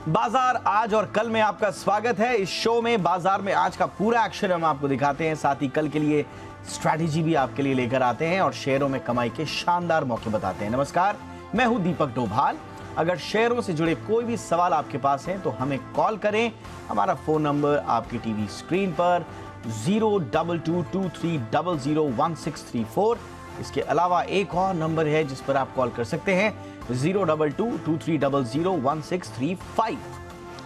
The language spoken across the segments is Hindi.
बाजार आज और कल में आपका स्वागत है। इस शो में बाजार में आज का पूरा एक्शन हम आपको दिखाते हैं, साथ ही कल के लिए स्ट्रैटेजी भी आपके लिए लेकर आते हैं और शेयरों में कमाई के शानदार मौके बताते हैं। नमस्कार, मैं हूं दीपक डोभाल। अगर शेयरों से जुड़े कोई भी सवाल आपके पास हैं तो हमें कॉल करें। हमारा फोन नंबर आपकी टीवी स्क्रीन पर 02223001634। इसके अलावा एक और नंबर है जिस पर आप कॉल कर सकते हैं 02223001635।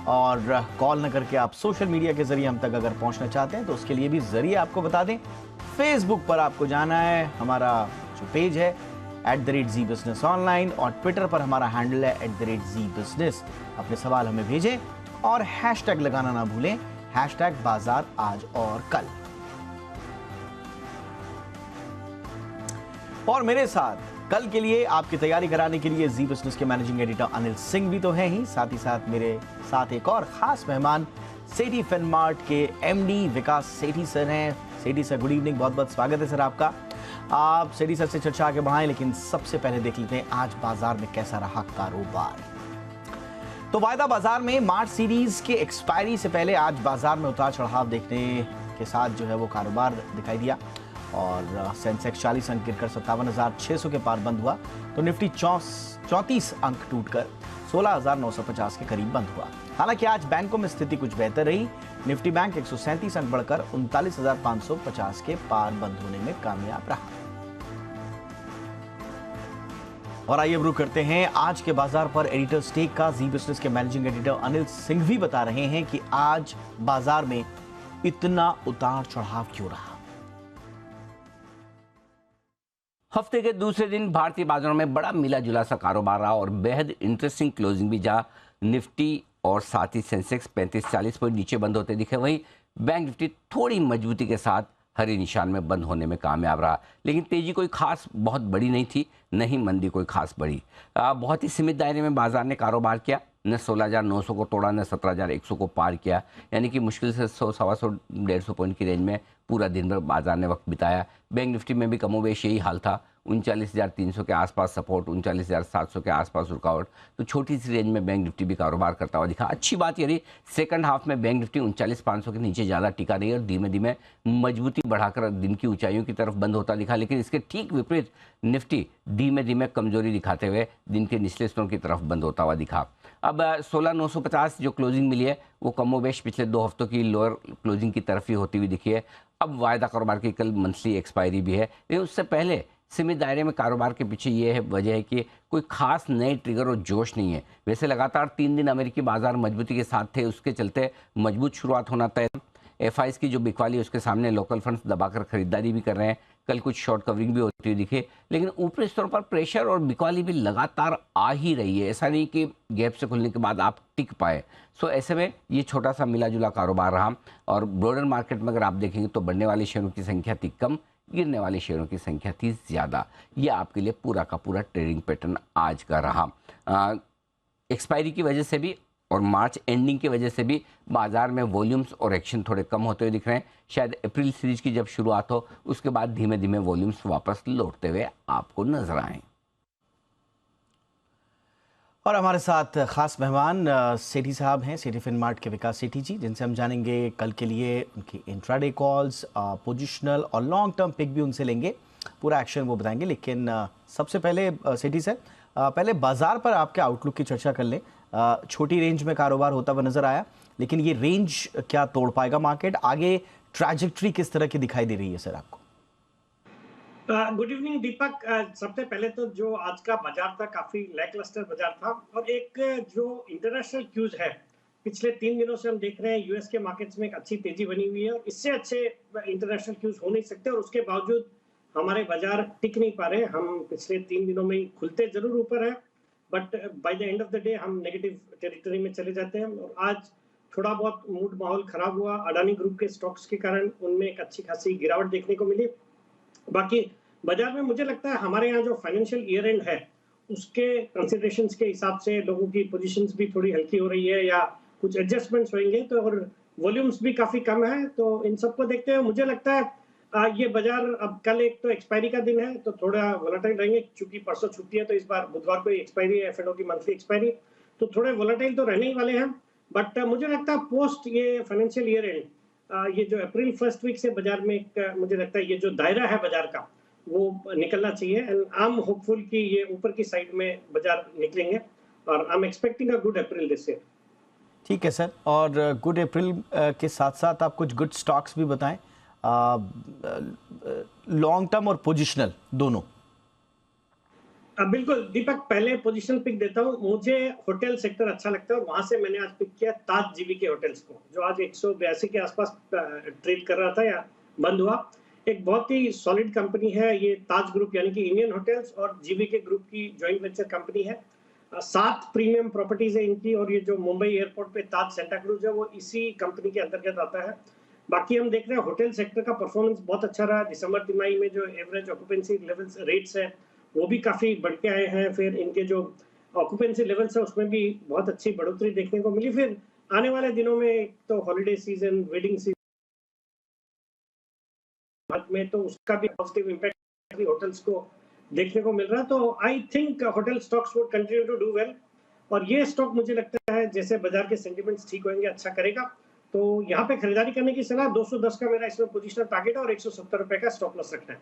और कॉल न करके आप सोशल मीडिया के जरिए हम तक अगर पहुंचना चाहते हैं तो उसके लिए भी जरिए आपको बता दें। फेसबुक पर आपको जाना है, हमारा जो पेज है @ZBusiness Online, और ट्विटर पर हमारा हैंडल है @ZBusiness। अपने सवाल हमें भेजें और हैशटैग लगाना ना भूलें, #बाजार आज और कल। और मेरे साथ कल के लिए आपकी तैयारी कराने के लिए जी बिजनेस के मैनेजिंग एडिटर अनिल सिंह भी तो हैं ही, साथ ही साथ मेरे साथ एक और खास मेहमान सेठी फिनमार्ट के एमडी विकास सेठी सर हैं। सेठी सर, गुड इवनिंग, बहुत बहुत स्वागत है सर आपका। आप सेठी सर से चर्चा आगे बढ़ाएं, लेकिन सबसे पहले देख लेते हैं आज बाजार में कैसा रहा कारोबार। तो वायदा बाजार में मार्च सीरीज के एक्सपायरी से पहले आज बाजार में उतार चढ़ाव देखने के साथ जो है वो कारोबार दिखाई दिया और सेंसेक्स 40 अंक गिरकर 57,600 के पार बंद हुआ, तो निफ्टी 34 अंक टूटकर 16,950 के करीब बंद हुआ। हालांकि आज बैंकों में स्थिति कुछ बेहतर रही। निफ्टी बैंक 137 अंक बढ़कर 39,550 के पार बंद होने में कामयाब रहा। और आइए रुक करते हैं आज के बाजार पर एडिटर स्टेक का। जी बिजनेस के मैनेजिंग एडिटर अनिल सिंह भी बता रहे हैं कि आज बाजार में इतना उतार चढ़ाव क्यों रहा। हफ्ते के दूसरे दिन भारतीय बाजारों में बड़ा मिला जुला सा कारोबार रहा और बेहद इंटरेस्टिंग क्लोजिंग भी, जहां निफ्टी और साथ ही सेंसेक्स 35-40 पॉइंट नीचे बंद होते दिखे, वहीं बैंक निफ्टी थोड़ी मजबूती के साथ हरे निशान में बंद होने में कामयाब रहा। लेकिन तेजी कोई खास बहुत बड़ी नहीं थी, न ही मंदी कोई खास बड़ी। बहुत ही सीमित दायरे में बाजार ने कारोबार किया, न 16,900 को तोड़ा, न 17,100 को पार किया, यानी कि मुश्किल से 100, 125, 150 पॉइंट की रेंज में पूरा दिन भर बाजार ने वक्त बिताया। बैंक निफ्टी में भी कमोबेश यही हाल था, 39,300 के आसपास सपोर्ट, 39,700 के आसपास रुकावट, तो छोटी सी रेंज में बैंक निफ्टी भी कारोबार करता हुआ दिखा। अच्छी बात ये रही, सेकंड हाफ में बैंक निफ्टी 39,500 के नीचे ज़्यादा टिका नहीं और धीमे धीमे मजबूती बढ़ाकर दिन की ऊंचाइयों की तरफ बंद होता दिखा। लेकिन इसके ठीक विपरीत निफ्टी धीमे धीमे कमजोरी दिखाते हुए दिन के निचले स्तरों की तरफ बंद होता हुआ दिखा। अब 16,950 जो क्लोजिंग मिली है वो कमोबेश पिछले 2 हफ्तों की लोअर क्लोजिंग की तरफ ही होती हुई दिखी है। अब वायदा कारोबार की कल मंथली एक्सपायरी भी है, लेकिन उससे पहले सीमित दायरे में कारोबार के पीछे ये है वजह है कि कोई खास नए ट्रिगर और जोश नहीं है। वैसे लगातार 3 दिन अमेरिकी बाजार मजबूती के साथ थे, उसके चलते मजबूत शुरुआत होना तय। एफआईएस की जो बिकवाली है उसके सामने लोकल फंड्स दबाकर खरीदारी भी कर रहे हैं। कल कुछ शॉर्ट कवरिंग भी होती हुई दिखे, लेकिन ऊपरी स्तरों पर प्रेशर और बिकवाली भी लगातार आ ही रही है। ऐसा नहीं कि गैप से खुलने के बाद आप टिक पाए। सो ऐसे में ये छोटा सा मिला जुला कारोबार रहा और ब्रॉडर मार्केट में अगर आप देखेंगे तो बढ़ने वाले शेयरों की संख्या थी कम, गिरने वाले शेयरों की संख्या थी ज़्यादा। ये आपके लिए पूरा का पूरा ट्रेडिंग पैटर्न आज का रहा। एक्सपायरी की वजह से भी और मार्च एंडिंग की वजह से भी बाजार में वॉल्यूम्स और एक्शन थोड़े कम होते हुए दिख रहे हैं। शायद अप्रैल सीरीज की जब शुरुआत हो उसके बाद धीमे धीमे वॉल्यूम्स वापस लौटते हुए आपको नजर आए। और हमारे साथ खास मेहमान सेठी साहब हैं, सेठी फिनमार्ट के विकास सेठी जी, जिनसे हम जानेंगे कल के लिए उनकी इंट्राडे कॉल्स, पोजिशनल और लॉन्ग टर्म पिक भी उनसे लेंगे, पूरा एक्शन वो बताएंगे। लेकिन सबसे पहले सेठी सर, पहले बाजार पर आपके आउटलुक की चर्चा कर लें। छोटी रेंज में कारोबार होता हुआ नजर आया, लेकिन ये रेंज क्या तोड़ पाएगा मार्केट? आगे ट्रैजेक्टरी किस तरह की दिखाई दे रही है सर आपको? गुड इवनिंग दीपक। सबसे पहले तो जो आज का बाजार था काफी लैकलस्टर बाजार था और एक जो इंटरनेशनल क्यूज है पिछले 3 दिनों से हम देख रहे हैं यूएस के मार्केट्स में एक अच्छी तेजी बनी हुई है और इससे अच्छे इंटरनेशनल क्यूज हो नहीं सकते और उसके बावजूद हमारे बाजार टिक नहीं पा रहे। हम पिछले 3 दिनों में खुलते जरूर ऊपर है but by the end of the day हम नेगेटिव टेरिटरी में चले जाते हैं और आज थोड़ा बहुत मूड माहौल खराब हुआ। अडानी ग्रुप के स्टॉक्स के कारण उनमें एक अच्छी खासी गिरावट देखने को मिली। बाकी बाजार में मुझे लगता है हमारे यहाँ जो फाइनेंशियल ईयर एंड है उसके कंसिडरेशंस के हिसाब से लोगों की पोजीशंस भी थोड़ी हल्की हो रही है या कुछ एडजस्टमेंट्स होंगे, तो और वॉल्यूम्स भी काफी कम है। तो इन सबको देखते हुए मुझे लगता है ये बाजार अब कल एक तो एक्सपायरी का दिन है तो थोड़ा वोलेटाइल रहेंगे, चूंकि परसों छुट्टी है तो इस बार बुधवार को एक्सपायरी है, एफएनओ की मंथली एक्सपायरी। तो थोड़े वोलेटाइल तो रहने ही वाले हैं, बट मुझे लगता है पोस्ट ये फाइनेंशियल ईयर एंड ये जो अप्रैल फर्स्ट वीक से बाजार में एक मुझे लगता है ये जो दायरा है बाजार का वो निकलना चाहिए, एंड आई एम होपफुल कि ये ऊपर की साइड में बाजार निकलेंगे और I am expecting a good April this year. ठीक है सर, और गुड अप्रैल के साथ साथ आप कुछ गुड स्टॉक्स भी बताएं, लॉन्ग टर्म और पोजिशनल दोनों। बिल्कुल दीपक, पहले पोजीशन पिक देता हूँ। मुझे होटल सेक्टर अच्छा लगता है और वहां से मैंने आज पिक किया ताज जीवी के होटल्स को, जो आज 182 के आसपास ट्रेड कर रहा था या बंद हुआ। एक बहुत ही सॉलिड कंपनी है ये ताज ग्रुप, यानी कि इंडियन होटल्स और जीवी के ग्रुप की जॉइंट वेंचर कंपनी है। 7 प्रीमियम प्रॉपर्टीज है इनकी, और ये जो मुंबई एयरपोर्ट पे ताज सेंटा क्रूज है वो इसी कंपनी के अंतर्गत आता है। बाकी हम देख रहे हैं होटल सेक्टर का परफॉर्मेंस बहुत अच्छा रहा। दिसंबर तिमाही में जो एवरेज ऑक्यूपेंसी लेवल्स रेट्स है वो भी काफी बढ़ के आए हैं। फिर इनके जो ऑक्यूपेंसी लेवल्स है उसमें भी बहुत अच्छी बढ़ोतरी देखने को मिली। फिर आने वाले दिनों में तो हॉलिडे सीजन, वेडिंग सीजन में तो उसका भी पॉजिटिव इम्पैक्ट होटल्स को देखने को मिल रहा है। तो I think hotel stocks would continue to do well, और ये स्टॉक मुझे लगता है जैसे बाजार के सेंटिमेंट्स ठीक होंगे अच्छा करेगा। तो यहाँ पे खरीदारी करने की सलाह, 210 का मेरा इसमें पोजिशनल टारगेट है और 170 रुपए का स्टॉप लॉस रखना है।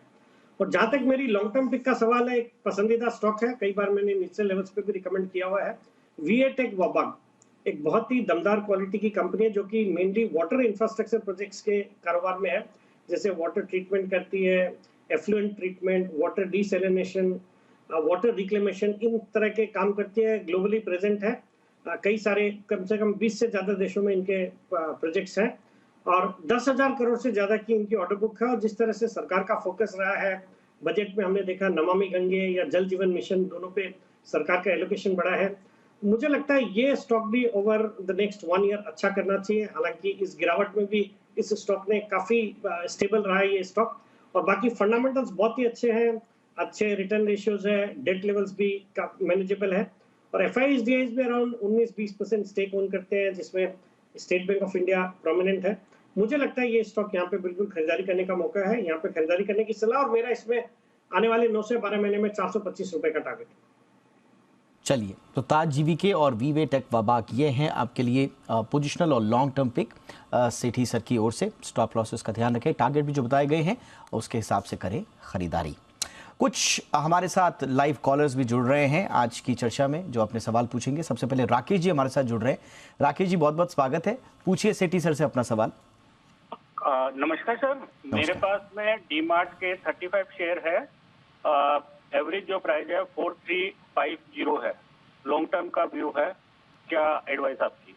और जहां तक मेरी लॉन्ग टर्म पिक का सवाल है, एक पसंदीदा स्टॉक है, कई बार मैंने निचले लेवल्स पे भी रिकमेंड किया हुआ है, वीएटेक वाबाग। एक बहुत ही दमदार क्वालिटी की कंपनी है जो कि मेनली वाटर इंफ्रास्ट्रक्चर प्रोजेक्ट्स के कारोबार में है, जैसे वाटर ट्रीटमेंट करती है, effluent treatment, water desalination, water reclamation, इन तरह के काम करती है। ग्लोबली प्रेजेंट है, कई सारे कम से कम 20 से ज्यादा देशों में इनके प्रोजेक्ट्स हैं, और 10,000 करोड़ से ज्यादा की इनकी ऑर्डर बुक है। और जिस तरह से सरकार का फोकस रहा है बजट में, हमने देखा नमामि गंगे या जल जीवन मिशन दोनों पे सरकार का एलोकेशन बढ़ा है। मुझे लगता है ये स्टॉक भी ओवर द नेक्स्ट 1 ईयर अच्छा करना चाहिए। हालांकि इस गिरावट में भी इस स्टॉक ने काफी स्टेबल रहा है ये स्टॉक, और बाकी फंडामेंटल्स बहुत ही अच्छे हैं, अच्छे रिटर्न रेशियोज है, डेट लेवल्स भी मैनेजेबल है, और एफआईएसडीआईज भी अराउंड 19-20% स्टेक ओन करते हैं, जिसमें state bank of India prominent है। मुझे लगता है ये स्टॉक यहाँ पे बिल्कुल खरीदारी करने का मौका है, यहाँ पे खरीदारी करने की सलाह, और मेरा इसमें आने वाले 9 से 12 महीने में 425 रुपए का टारगेट। चलिए, तो ताज जीवीके और वीवेटेक वाबाग ये हैं आपके लिए पोजिशनल और लॉन्ग टर्म पिक सेठी सर की ओर से। स्टॉप लॉसेस का ध्यान रखें, टारगेट भी जो बताए गए हैं उसके हिसाब से करें खरीदारी। कुछ हमारे साथ लाइव कॉलर्स भी जुड़ रहे हैं आज की चर्चा में, जो अपने सवाल पूछेंगे। सबसे पहले राकेश जी हमारे साथ जुड़ रहे हैं। राकेश जी, बहुत बहुत स्वागत है, पूछिए सेठी सर से अपना सवाल। नमस्कार सर, मेरे पास में डीमार्ट के 35 शेयर है, एवरेज जो प्राइस है 4350 है, लॉन्ग टर्म का व्यू है, क्या एडवाइस आपकी?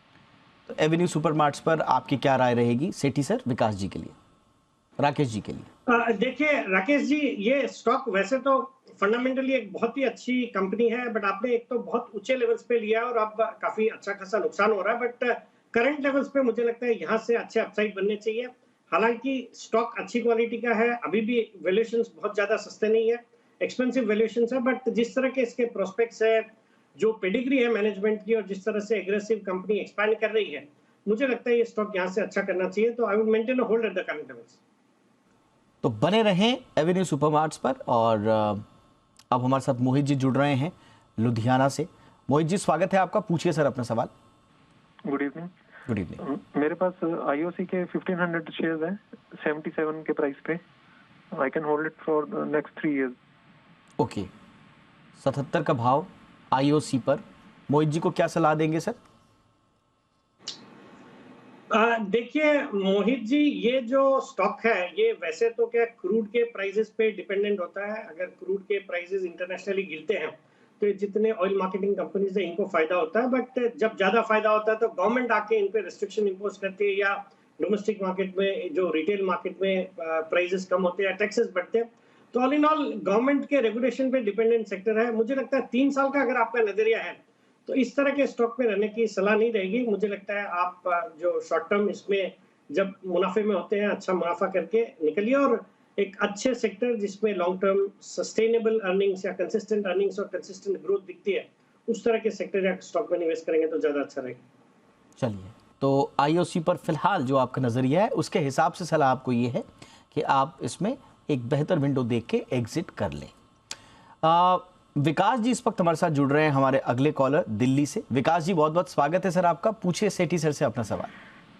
तो एवेन्यू सुपरमार्ट्स पर आपकी क्या राय रहेगी सेठी सर, विकास जी के लिए, राकेश जी के लिए? देखिए राकेश जी, ये स्टॉक वैसे तो फंडामेंटली एक बहुत ही अच्छी कंपनी है, बट आपने एक तो बहुत ऊंचे लेवल्स पे लिया है और अब काफी अच्छा खासा नुकसान हो रहा है, बट करंट लेवल्स पे मुझे लगता है यहाँ से अच्छे अपसाइड बनने चाहिए। हालांकि स्टॉक अच्छी क्वालिटी का है, अभी भी वैल्यूएशंस बहुत ज्यादा सस्ते नहीं है, एक्सपेंसिव वैल्यूएशंस है, बट जिस तरह के इसके प्रोस्पेक्ट्स है, जो पेडिग्री है मैनेजमेंट की, और जिस तरह से एग्रेसिव कंपनी एक्सपैंड कर रही है, मुझे लगता है ये स्टॉक यहाँ से अच्छा करना चाहिए। तो I would maintain a hold at the current levels. तो बने रहें एवेन्यू सुपरमार्ट्स पर। और अब हमारे साथ मोहित जी जुड़ रहे हैं लुधियाना से। मोहित जी, स्वागत है आपका, पूछिए सर अपना सवाल। Good evening. Good evening. मेरे पास आईओसी के 1500 शेयर्स हैं 77 के प्राइस पे। I can hold it for next 3 years. Okay, 77 का भाव आईओसी पर, मोहित जी को क्या सलाह देंगे सर? देखिए मोहित जी, ये जो स्टॉक है ये वैसे तो क्या क्रूड के प्राइसेस पे डिपेंडेंट होता है। अगर क्रूड के प्राइसेस इंटरनेशनली गिरते हैं तो जितने ऑयल मार्केटिंग कंपनीज है इनको फायदा होता है, बट जब ज्यादा फायदा होता है तो गवर्नमेंट आके इन पे रिस्ट्रिक्शन इंपोज करती है, या डोमेस्टिक मार्केट में जो रिटेल मार्केट में प्राइसेस कम होते हैं, टैक्सेस बढ़ते हैं। तो ऑल इन ऑल गवर्नमेंट के रेगुलेशन पे डिपेंडेंट सेक्टर है। मुझे लगता है 3 साल का अगर आपका नजरिया है तो इस तरह के स्टॉक में रहने की सलाह नहीं रहेगी। मुझे लगता है आप जो शॉर्ट टर्म इसमें जब मुनाफे में होते हैं, अच्छा मुनाफा करके निकलिए, और एक अच्छे सेक्टर जिसमें लॉन्ग टर्म सस्टेनेबल अर्निंग्स या कंसिस्टेंट अर्निंग्स और कंसिस्टेंट ग्रोथ दिखती है, उस तरह के सेक्टर या स्टॉक में निवेश करेंगे तो ज्यादा अच्छा रहेगा। चलिए, तो आईओसी पर फिलहाल जो आपका नजरिया है उसके हिसाब से सलाह आपको ये है कि आप इसमें एक बेहतर विंडो देख के एग्जिट कर लें। विकास जी इस वक्त हमारे साथ जुड़ रहे हैं, हमारे अगले कॉलर दिल्ली से। विकास जी बहुत बहुत स्वागत है सर आपका, पूछिए सेठी सर से अपना सवाल।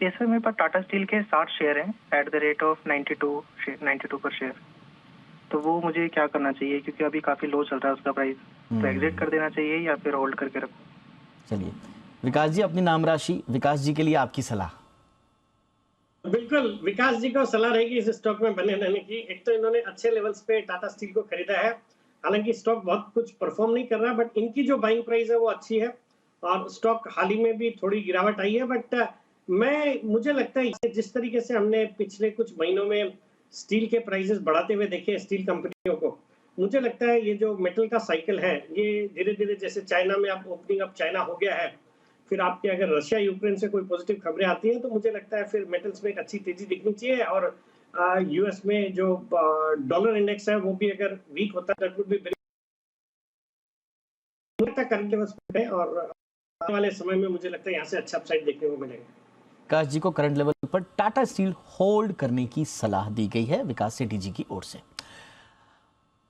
ये सर मेरे पास टाटा स्टील के 60 शेयर हैं एट द रेट ऑफ 92 पर शेयर। तो वो मुझे क्या करना चाहिए, क्योंकि अभी काफी लो चल रहा है उसका प्राइस, तो एग्जिट कर देना चाहिए या फिर होल्ड करके रखो? चलिए विकास जी, अपनी नाम राशि विकास जी के लिए आपकी सलाह। बिल्कुल, विकास जी को सलाह रहेगी इस स्टॉक में बने रहने की। एक तो इन्होंने अच्छे लेवल्स पे टाटा स्टील को खरीदा है, हालांकि स्टॉक बहुत कुछ परफॉर्म नहीं कर रहा, बट इनकी जो बाइंग प्राइस है वो अच्छी है और स्टॉक हाल ही में भी थोड़ी गिरावट आई है। बट मुझे लगता है जिस तरीके से हमने पिछले कुछ महीनों में स्टील के प्राइसेस बढ़ाते हुए देखे स्टील कंपनियों को, मुझे लगता है ये जो मेटल का साइकिल है ये धीरे धीरे, जैसे चाइना में अब ओपनिंग अप चाइना हो गया है, फिर आपके अगर रशिया यूक्रेन से कोई पॉजिटिव खबरें आती हैं तो मुझे लगता है फिर मेटल्स में एक अच्छी तेजी दिखनी चाहिए। और यूएस में जो डॉलर इंडेक्स है वो भी अगर वीक होता है that would be very current levels पे है और आने वाले समय में मुझे लगता है यहाँ से अच्छा अपसाइड देखने को मिलेगा। विकास जी को करंट लेवल पर टाटा स्टील होल्ड करने की सलाह दी गई है विकास सेठी जी की ओर से।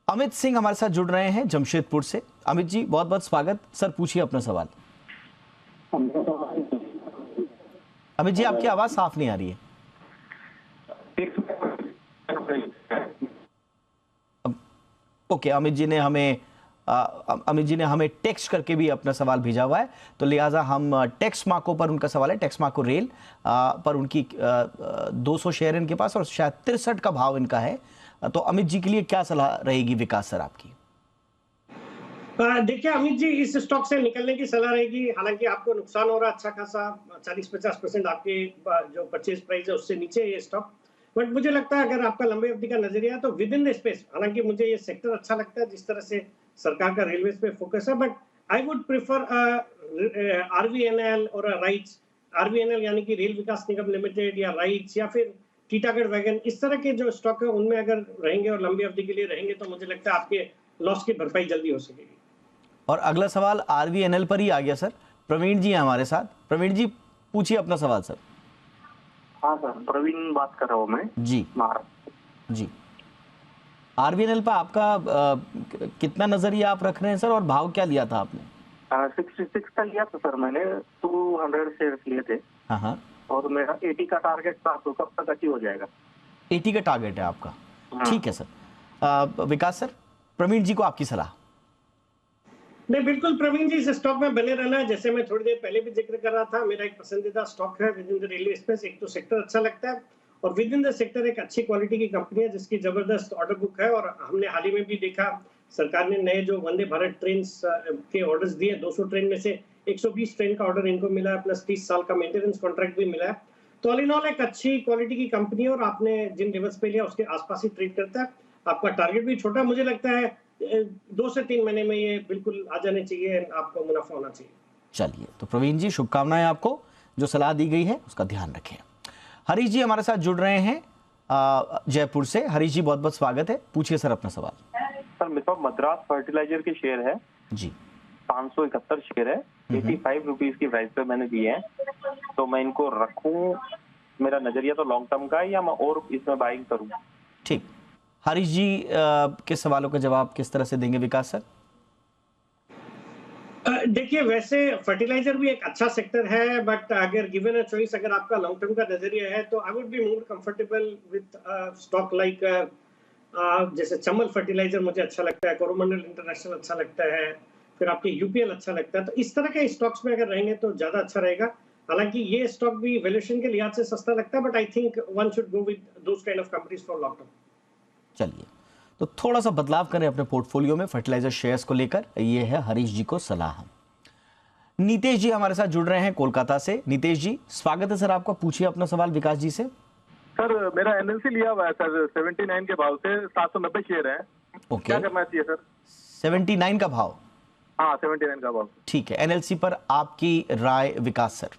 अमित सिंह हमारे साथ जुड़ रहे हैं जमशेदपुर से। अमित जी बहुत बहुत स्वागत सर, पूछिए अपना सवाल। अमित जी आपकी आवाज साफ नहीं आ रही है। ओके, अमित जी ने हमें टेक्स्ट करके भी अपना सवाल भेजा हुआ है, तो लिहाजा हम टेक्स्ट मार्को पर उनका सवाल है, टेक्स्ट मार्को रेल पर उनकी 200 शेयर इनके पास और शायद 63 का भाव इनका है। तो अमित जी के लिए क्या सलाह रहेगी विकास सर आपकी? देखिए अमित जी, इस स्टॉक से निकलने की सलाह रहेगी। हालांकि आपको नुकसान हो रहा है अच्छा खासा, 40-50% आपके जो परचेज प्राइस है उससे नीचे है ये स्टॉक। बट मुझे लगता है अगर आपका लंबे अवधि का नजरिया है तो विद इन द स्पेस, हालांकि मुझे ये सेक्टर अच्छा लगता है जिस तरह से सरकार का रेलवेज पे फोकस है, but I would prefer RVNL और राइट्स। आरवीएनएल यानी कि रेल विकास निगम लिमिटेड या राइट्स या फिर टीटागढ़ वैगन, इस तरह के जो स्टॉक है उनमें अगर रहेंगे और लंबी अवधि के लिए रहेंगे तो मुझे लगता है आपके लॉस की भरपाई जल्दी हो सकेगी। और अगला सवाल आरवीएनएल पर ही आ गया सर। प्रवीण जी हैं हमारे साथ। प्रवीण जी पूछिए अपना सवाल सर। हाँ सर, प्रवीण बात कर रहा हूँ मैं जी महाराष्ट्र जी। आरवीएनएल पर आपका कितना नजरिया आप रख रहे हैं सर, और भाव क्या लिया था आपने? 66 का लिया था सर मैंने, 200 शेयर लिए थे। हाँ, और मेरा 80 का टारगेट था, तो कब तक अचीव हो जाएगा? 80 का टारगेट है आपका? ठीक है सर। विकास सर, प्रवीण जी को आपकी सलाह। नहीं, बिल्कुल प्रवीण जी, इस स्टॉक में बने रहना है। जैसे मैं थोड़ी देर पहले भी जिक्र कर रहा था, मेरा एक पसंदीदा स्टॉक है with in the railway space. एक तो सेक्टर अच्छा लगता है और विद इन द सेक्टर एक अच्छी क्वालिटी की कंपनी है जिसकी जबरदस्त ऑर्डर बुक है। और हमने हाल ही में भी देखा सरकार ने नए जो वंदे भारत ट्रेन के ऑर्डर्स दिए, 200 ट्रेन में से 120 ट्रेन का ऑर्डर इनको मिला है, प्लस 30 साल का मेंटेनेंस कॉन्ट्रैक्ट भी मिला है। तो ऑल इन ऑल एक अच्छी क्वालिटी की कंपनी है और आपने जिन लेवल्स पे लिया उसके आसपास ही ट्रेड करता है। आपका टारगेट भी छोटा, मुझे लगता है 2 से 3 महीने में ये बिल्कुल आ जाने चाहिए, आपको मुनाफा होना चाहिए। चलिए, तो प्रवीण जी शुभकामनाएं आपको, जो सलाह दी गई है उसका ध्यान रखें। हरीश जी हमारे साथ जुड़ रहे हैं जयपुर से। हरीश जी बहुत बहुत स्वागत है, पूछिए सर अपना सवाल। सर मेरे पास मद्रास फर्टिलाइजर के शेयर है जी, 571 शेयर है, 85 रुपीज की प्राइस पे मैंने दिए हैं, तो मैं इनको रखूं? मेरा नजरिया तो लॉन्ग टर्म का है, या मैं और इसमें बाइंग करूं? ठीक। हरीश जी के सवालों का जवाब किस तरह से देंगे विकास सर? देखिए, वैसे फर्टिलाइजर भी एक अच्छा सेक्टर है, बट अगर गिवन अ चॉइस, अगर आपका लॉन्ग टर्म का नजरिया है तो I would be more comfortable with stock like जैसे चमल फर्टिलाइजर मुझे अच्छा लगता है, कोरोमंडल इंटरनेशनल अच्छा लगता है, फिर आपके यूपीएल अच्छा लगता है। तो इस तरह के स्टॉक्स में अगर रहेंगे तो ज्यादा अच्छा रहेगा। हालांकि ये स्टॉक भी वैल्यूएशन के लिहाज से सस्ता लगता है, but I think one should go with those kind of companies for long term. चलिए, तो थोड़ा सा बदलाव करें अपने पोर्टफोलियो में फर्टिलाइजर शेयर्स को लेकर। ये है हरीश जी को सलाह। नीतेश जी हमारे साथ जुड़ रहे हैं कोलकाता से। नीतेश जी स्वागत है सर आपका, पूछिए अपना सवाल विकास जी से। सर मेरा एनएलसी लिया हुआ है सर 79 के भाव से, 790 शेयर है। ओके, क्या करना चाहिए सर? 79 का भाव? हाँ 79 का भाव। ठीक है, एनएलसी पर आपकी राय विकास सर?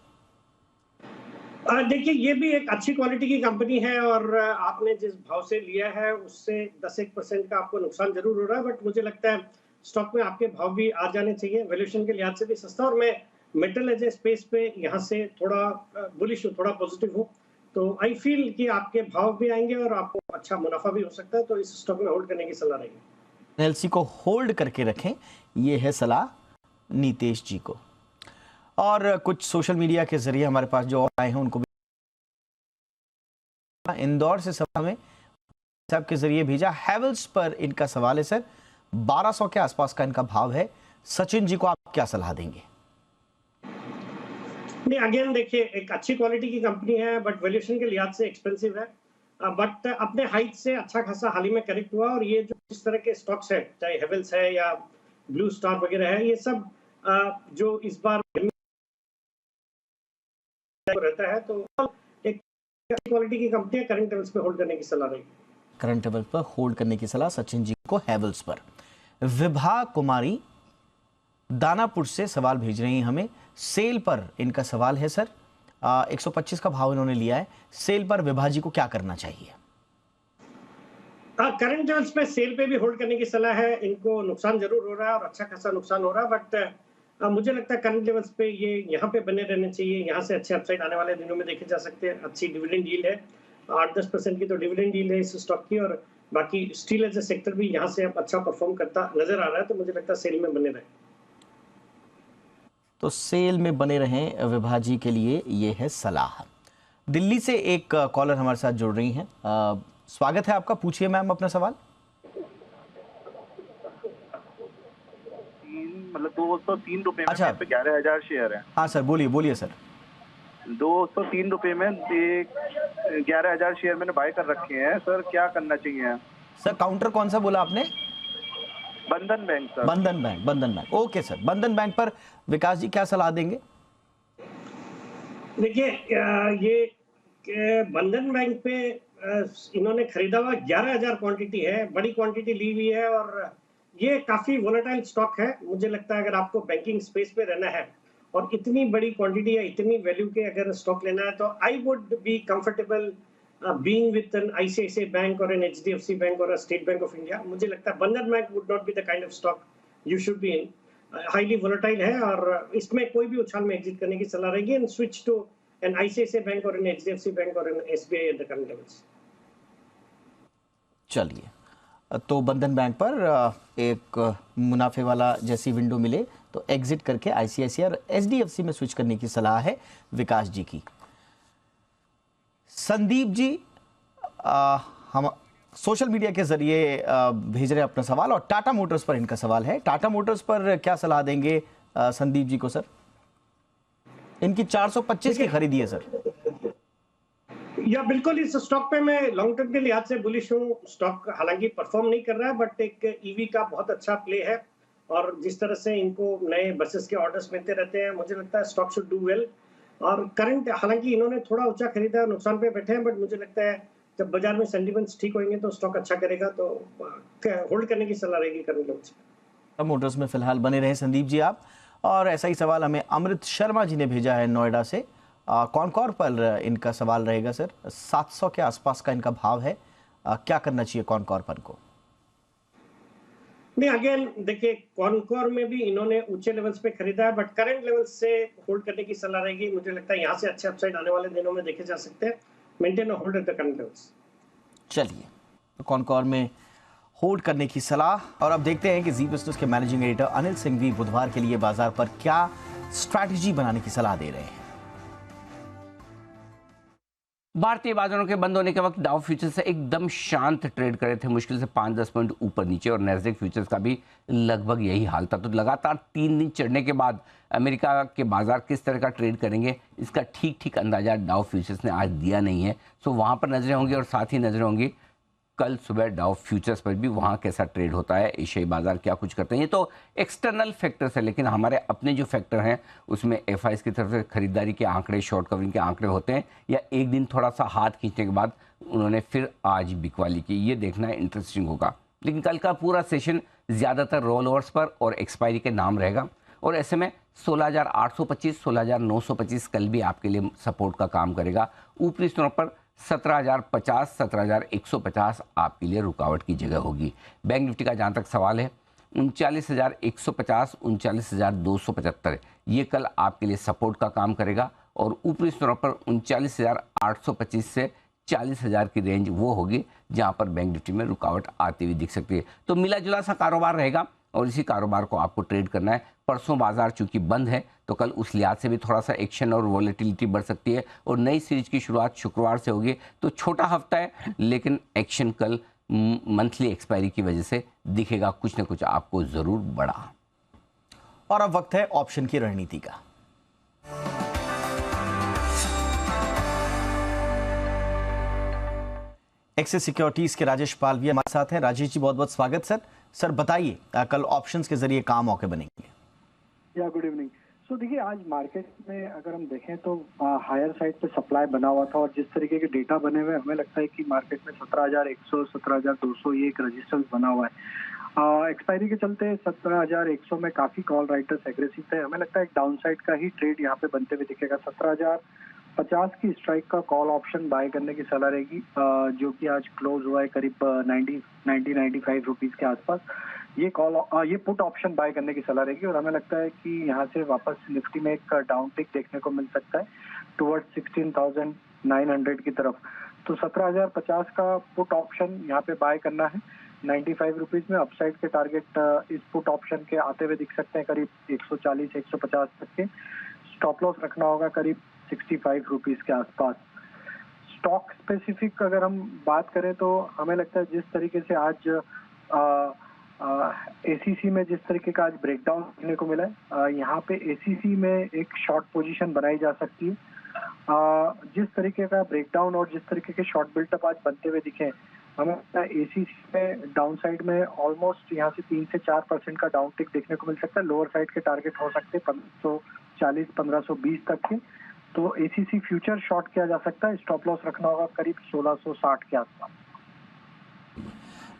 देखिए, ये भी एक अच्छी क्वालिटी की कंपनी है और आपने जिस भाव से लिया है उससे 10-1% का आपको नुकसान जरूर हो रहा है, बट मुझे लगता है स्टॉक में आपके भाव भी आ जाने चाहिए, वैल्यूएशन के लिहाज से भी सस्ता। और मैं मेटल एज ए स्पेस पे यहाँ से थोड़ा बुलिश हूँ, थोड़ा पॉजिटिव हूँ, तो आई फील कि आपके भाव भी आएंगे और आपको अच्छा मुनाफा भी हो सकता है, तो इस स्टॉक में होल्ड करने की सलाह रहेगी। एनएलसी को होल्ड करके रखें, ये है सलाह नीतीश जी को। और कुछ सोशल मीडिया के जरिए हमारे पास जो और आए हैं उनको भी इंदौर से सभा में सब के जरिए भेजा। हैवेल्स पर इनका सवाल है सर, 1200 के आसपास का इनका भाव है। सचिन जी को आप क्या सलाह देंगे? नहीं, अगेन देखिए, एक अच्छी क्वालिटी की कंपनी है बट वैल्यूएशन के लिहाज से एक्सपेंसिव है, बट अपने हाइट से अच्छा खासा हाल ही में करेक्ट हुआ। और ये जो इस तरह के स्टॉक्स है, चाहे हेवेल्स है या ब्लू स्टार वगैरह है, ये सब जो इस बार रहता है, तो एक क्वालिटी की कंपनी है, करंट लेवल्स पे होल्ड करने की सलाह रहेगी। करंट लेवल पर होल्ड करने की सलाह सचिन जी को हैवेल्स पर। विभा कुमारी दानापुर से सवाल भेज रही हैं हमें। सेल पर इनका सवाल है सर, 125 का भाव इन्होंने लिया है। सेल पर विभा जी को क्या करना चाहिए? करंट लेवल्स पे सेल पे भी होल्ड करने की सलाह है। इनको नुकसान जरूर हो रहा है और अच्छा खासा नुकसान हो रहा है, बट मुझे लगता है करंट लेवल्स पे ये यहाँ पे बने रहने चाहिए। यहाँ से अच्छे अपसाइड आने वाले दिनों में देखे जा सकते हैं। अच्छी डिविडेंड यील्ड है, 8-10% की तो डिविडेंड यील्ड है इस स्टॉक की, और बाकी स्टील एज ए सेक्टर भी यहाँ से अब अच्छा परफॉर्म करता नजर आ रहा है, तो मुझे लगता है सेल में बने रहे। तो सेल में बने रहें विभा जी के लिए ये है सलाह। दिल्ली से एक कॉलर हमारे साथ जुड़ रही हैं। स्वागत है आपका, पूछिए मैम अपना सवाल। मतलब 203 रुपए में अच्छा। 11,000 शेयर है। हाँ सर, बोलिए बोलिए सर। 203 रुपए में 11,000 शेयर मैंने बाय कर रखे हैं सर, क्या करना चाहिए? सर काउंटर कौन सा बोला आपने? बंधन बैंक सर। बंधन बैंक, बंधन बैंक। ओके सर, बंधन बैंक पर विकास जी क्या सलाह देंगे? देखिए, ये बंधन बैंक पे इन्होंने खरीदा हुआ 11,000 क्वांटिटी है, बड़ी क्वांटिटी ली हुई है, और ये काफी वोलेटाइल स्टॉक है। मुझे लगता है अगर आपको बैंकिंग स्पेस पे रहना है और इतनी बड़ी क्वांटिटी या इतनी वैल्यू के अगर स्टॉक लेना है, तो I would be comfortable being with an ICICI Bank or an HDFC Bank or a State Bank of India. मुझे लगता है बंधन bank would not be the kind of stock you should be in. Highly volatile है और इसमें कोई भी उछाल में एग्जिट करने की सलाह रहेगी, and switch to an ICICI Bank or an HDFC Bank or an SBI at the current levels. चलिए, तो बंधन बैंक पर एक मुनाफे वाला जैसी विंडो मिले तो एग्जिट करके ICICI और HDFC में स्विच करने की सलाह है विकास जी की। संदीप जी हम सोशल मीडिया के जरिए भेज रहे हैं अपना सवाल, और टाटा मोटर्स पर इनका सवाल है। टाटा मोटर्स पर क्या सलाह देंगे संदीप जी को सर? इनकी 425 की खरीदी है सर। या बिल्कुल, इस स्टॉक पे मैं लॉन्ग टर्म के लिहाज से बुलिश हूँ। स्टॉक हालांकि परफॉर्म नहीं कर रहा है, बट एक ईवी का बहुत अच्छा प्ले है, और जिस तरह से इनको नए बसेस के ऑर्डर्स मिलते रहते हैं, मुझे लगता है स्टॉक शुड डू वेल। और करंट, हालांकि इन्होंने थोड़ा ऊंचा खरीदा है, नुकसान पे बैठे हैं, बट मुझे लगता है जब बाजार में सेंटिमेंट्स ठीक होंगे तो स्टॉक अच्छा करेगा, तो होल्ड करने की सलाह रहेगी करंट लेवल्स पे। मोटर्स में फिलहाल बने रहे संदीप जी आप। और ऐसा ही सवाल हमें अमृत शर्मा जी ने भेजा है नोएडा से। कॉनकॉर पर इनका सवाल रहेगा सर, 700 के आसपास का इनका भाव है। क्या करना चाहिए कॉनकॉर पर को? नहीं, अगेन देखिए, कॉनकॉर में भी इन्होंने ऊंचे लेवल्स पे खरीदा है, बट करंट लेवल्स से होल्ड करने की सलाह रहेगी। मुझे लगता है यहाँ से अच्छे अपसाइड आने वाले दिनों में देखे जा सकते हैं। मेंटेन और hold at the current levels. चलिए, तो कॉनकॉर में होल्ड करने की सलाह। और अब देखते हैं कि जी बिजनेस के मैनेजिंग एडिटर अनिल सिंघवी बुधवार के लिए बाजार पर क्या स्ट्रैटेजी बनाने की सलाह दे रहे हैं। भारतीय बाजारों के बंद होने के वक्त डाउ फ्यूचर्स एकदम शांत ट्रेड करे थे, मुश्किल से 5-10 पॉइंट ऊपर नीचे, और नैस्डैक फ्यूचर्स का भी लगभग यही हाल था। तो लगातार 3 दिन चढ़ने के बाद अमेरिका के बाजार किस तरह का ट्रेड करेंगे, इसका ठीक अंदाजा डाउ फ्यूचर्स ने आज दिया नहीं है। सो वहाँ पर नजरें होंगी, और साथ ही नजरें होंगी कल सुबह डाउ फ्यूचर्स पर भी, वहाँ कैसा ट्रेड होता है, एशियाई बाजार क्या कुछ करते हैं। ये तो एक्सटर्नल फैक्टर्स है, लेकिन हमारे अपने जो फैक्टर हैं उसमें एफआईएस की तरफ से खरीदारी के आंकड़े, शॉर्ट कवरिंग के आंकड़े होते हैं, या एक दिन थोड़ा सा हाथ खींचने के बाद उन्होंने फिर आज बिकवाली की, ये देखना इंटरेस्टिंग होगा। लेकिन कल का पूरा सेशन ज़्यादातर रोल ओवर्स पर और एक्सपायरी के नाम रहेगा, और ऐसे में 16,825, 16,925 कल भी आपके लिए सपोर्ट का काम करेगा। ऊपरी स्तरों पर 17,050, 17,150 आपके लिए रुकावट की जगह होगी। बैंक निफ्टी का जहाँ तक सवाल है, 39,150, 39,275 ये कल आपके लिए सपोर्ट का काम करेगा, और ऊपरी स्तरों पर 39,825 से 40,000 की रेंज वो होगी जहां पर बैंक निफ्टी में रुकावट आती हुई दिख सकती है। तो मिला जुला सा कारोबार रहेगा और इसी कारोबार को आपको ट्रेड करना है। परसों बाजार चूंकि बंद है तो कल उस लिहाज से भी थोड़ा सा एक्शन और वॉलेटिलिटी बढ़ सकती है और नई सीरीज की शुरुआत शुक्रवार से होगी। तो छोटा हफ्ता है लेकिन एक्शन कल मंथली एक्सपायरी की वजह से दिखेगा कुछ ना कुछ आपको जरूर बड़ा। और अब वक्त है ऑप्शन की रणनीति का। एक्सिस सिक्योरिटीज के राजेश पालवी हमारे साथ हैं। राजेश जी बहुत बहुत स्वागत सर। सर बताइए कल ऑप्शंस के जरिए कहाँ मौके बनेंगे? या गुड इवनिंग। सो देखिए आज मार्केट में अगर हम देखें तो हायर साइड पे सप्लाई बना हुआ था और जिस तरीके के डेटा बने हुए हमें लगता है कि मार्केट में 17,100 17,200 ये एक रेजिस्टेंस बना हुआ है। एक्सपायरी के चलते 17,100 में काफी कॉल राइटर्स एग्रेसिव थे। हमें लगता है एक डाउन साइड का ही ट्रेड यहाँ पे बनते हुए दिखेगा। 17,050 की स्ट्राइक का कॉल ऑप्शन बाय करने की सलाह रहेगी, जो कि आज क्लोज हुआ है करीब 90-95 रुपीज के आसपास। ये पुट ऑप्शन बाय करने की सलाह रहेगी और हमें लगता है कि यहाँ से वापस निफ्टी में एक डाउन टिक देखने को मिल सकता है टुवर्ड्स 16,900 की तरफ। तो 17,050 का पुट ऑप्शन यहाँ पे बाय करना है 95 रुपीज में। अपसाइड के टारगेट इस पुट ऑप्शन के आते हुए दिख सकते हैं करीब 140-150 तक के। स्टॉप लॉस रखना होगा करीब 65 रुपीज के आसपास। स्टॉक स्पेसिफिक अगर हम बात करें तो हमें लगता है जिस तरीके से आज एसीसी में जिस तरीके का आज ब्रेकडाउन देखने को मिला है, यहाँ पे एसीसी में एक शॉर्ट पोजीशन बनाई जा सकती है। जिस तरीके का ब्रेकडाउन और जिस तरीके के शॉर्ट बिल्टअप आज बनते हुए दिखे, हमें लगता है एसीसी में डाउन साइड में ऑलमोस्ट यहाँ से 3 से 4% का डाउन टिक देखने को मिल सकता है। लोअर साइड के टारगेट हो सकते हैं 1540-1520 तक के। तो एसीसी फ्यूचर शॉर्ट किया जा सकता है। स्टॉप लॉस रखना होगा करीब 1660 के आसपास।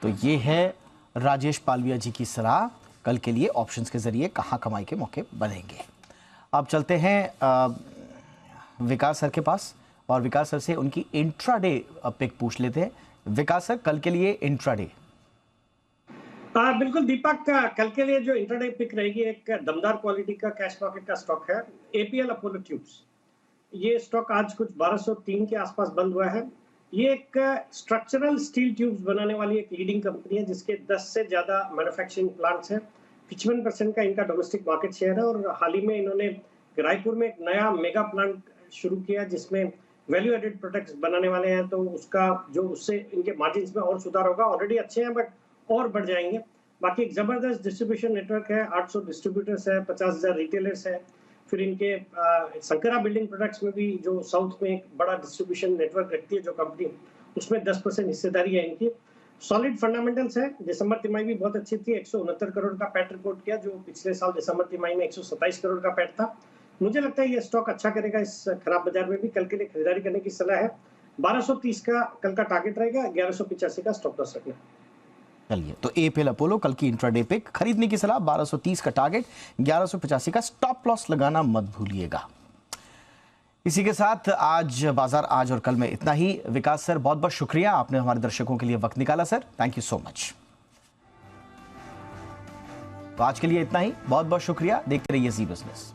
तो ये है राजेश पालविया जी की सलाह कल के लिए ऑप्शंस के जरिए कहां कमाई के मौके बनेंगे। अब चलते हैं विकास सर के पास और विकास सर से उनकी इंट्राडे पिक पूछ लेते हैं। विकास सर कल के लिए इंट्राडे। बिल्कुल दीपक, कल के लिए जो इंट्राडे पिक रहेगी एक दमदार क्वालिटी का कैश पॉकेट का स्टॉक है एपीएल अपोलो ट्यूब्स। ये स्टॉक आज कुछ 1203 के आसपास बंद हुआ है। ये एक स्ट्रक्चरल स्टील ट्यूब्स बनाने वाली एक लीडिंग कंपनी है जिसके 10 से ज्यादा मैन्युफैक्चरिंग प्लांट्स हैं। 55% का इनका डोमेस्टिक मार्केट शेयर है और हाल ही में इन्होंने रायपुर में एक नया मेगा प्लांट शुरू किया जिसमें वैल्यू एडेड प्रोडक्ट्स बनाने वाले हैं। तो उसका जो उससे इनके मार्जिन्स में और सुधार होगा। ऑलरेडी अच्छे हैं बट और बढ़ जाएंगे। बाकी एक जबरदस्त डिस्ट्रीब्यूशन नेटवर्क है, 800 डिस्ट्रीब्यूटर्स है, 50,000 रिटेलर्स है। फिर इनके संकरा बिल्डिंग प्रोडक्ट्स में भी जो साउथ में एक बड़ा डिस्ट्रीब्यूशन नेटवर्क रखती है जो कंपनी, उसमें 10% हिस्सेदारी है इनकी। सॉलिड फंडामेंटल्स है। दिसंबर तिमाही भी बहुत अच्छी थी। 169 करोड़ का पैट रिपोर्ट किया जो पिछले साल दिसंबर तिमाही में 127 करोड़ का पैट था। मुझे लगता है ये स्टॉक अच्छा करेगा इस खराब बाजार में भी। कल के लिए खरीदारी करने की सलाह है। 1230 का कल का टारगेट रहेगा, 1185 का स्टॉप लॉस रखना। चलिए तो एपीएल अपोलो कल की इंट्राडे पिक, खरीदने की सलाह, 1230 का टारगेट, 1185 का स्टॉप लॉस लगाना मत भूलिएगा। इसी के साथ आज बाजार आज और कल में इतना ही। विकास सर बहुत बहुत शुक्रिया, आपने हमारे दर्शकों के लिए वक्त निकाला sir, thank you so much. तो आज के लिए इतना ही, बहुत बहुत शुक्रिया, देखते रहिए जी बिजनेस।